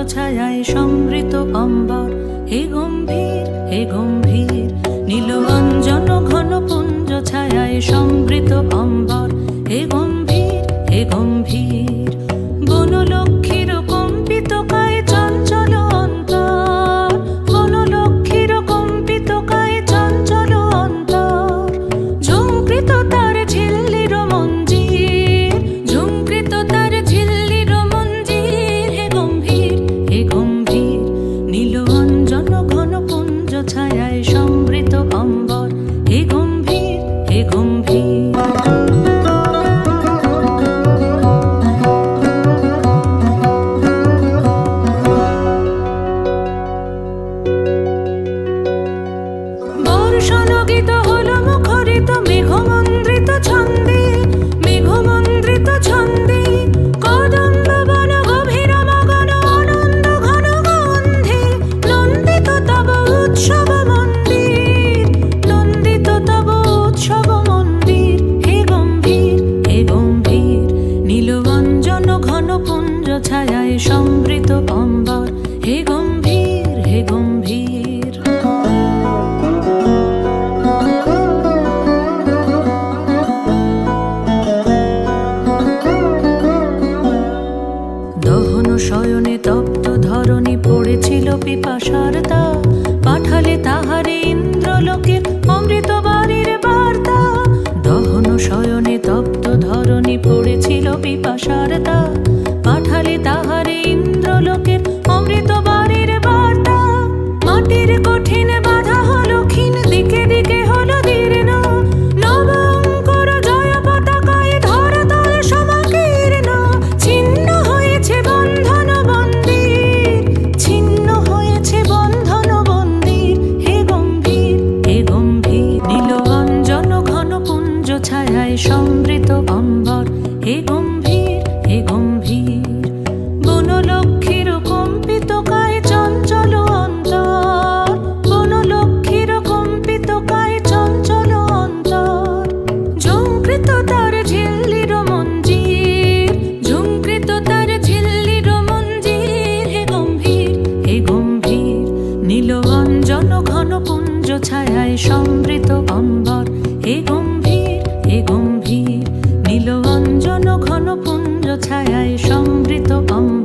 ছায়ায় সমৃত অম্বর, হে গম্ভীর হে গম্ভীর। নীলঅঞ্জন ঘন পুঞ্জ ছায়ায় সমৃত অম্বর, হে গম্ভীর হে গম্ভীর। বনলক্ষ্মীর কম্পিত কায় চঞ্চল অন্তর, বনলক্ষ্মীর কম্পিত কায় চঞ্চল অন্তর। ঝুঙ্কৃত তার ঝিল্লির মঞ্জির, ঝুঙ্কৃত তার ঝিল্লির মঞ্জির, হে গম্ভীর হে গম্ভীর। নীলঅঞ্জন ঘন পুঞ্জ ছায়ায় সমৃত অম্বর, হে গম্ভীর হে গম্ভীর। বর্ষণগীত হলো মুখরিত মেঘমন্দ্রিত ছন্দে, মেঘমন্দ্রিত ছন্দে। কদম্ব বন গভীর মগন আনন্দ ঘন গন্ধে, নন্দিত তব উৎসব মন্দির, নন্দিত তব উৎসব মন্দির, হে গম্ভীর হে গম্ভীর। নীলঅঞ্জন ঘন পুঞ্জ ছায়ায় সমৃত অম্বর, হে গম্ভীর হে গম্ভীর। দহন শয়নে তপ্ত ধরণী পড়েছিল পিপাসার তা, পাঠালে তাহারে ইন্দ্রলোকের অমৃত বাণীর বার্তা। দহন শয়নে তপ্ত ধরণী পড়েছিল পিপাসার তা, পাঠালে তাহারে ইন্দ্রলোকের অমৃত বাণীর বার্তা। মাটির কঠিন বাধা হলো ক্ষীণ, দিকে দিকে হলো দীর্ণ, নবঙ্কর জয় পতাকায় ধরাতল সমাকীর্ণ। ছিন্ন হয়েছে বন্ধন বন্দির, ছিন্ন হয়েছে বন্ধন বন্দির, হে গম্ভীর হে গম্ভীর। নীলঅঞ্জন ঘন পুঞ্জ ছায়ায় সমৃত অম্বর, হে গম্ভীর হে গম্ভীর। বনলক্ষ্মীর কম্পিত কায় চঞ্চল অন্তর, বনলক্ষ্মীর কম্পিত কায় চঞ্চল অন্তর। ঝুঙ্কৃত তার ঝিল্লির মঞ্জির, ঝুঙ্কৃত তার ঝিল্লির মঞ্জির, হে গম্ভীর হে গম্ভীর। নীলঅঞ্জন ঘন পুঞ্জ ছায়ায় সমৃত অম্বর, হে গম্ভীর হে গম্ভীর। নীলঅঞ্জন ঘন পুঞ্জ ছায়ায় সমৃত অম্বর।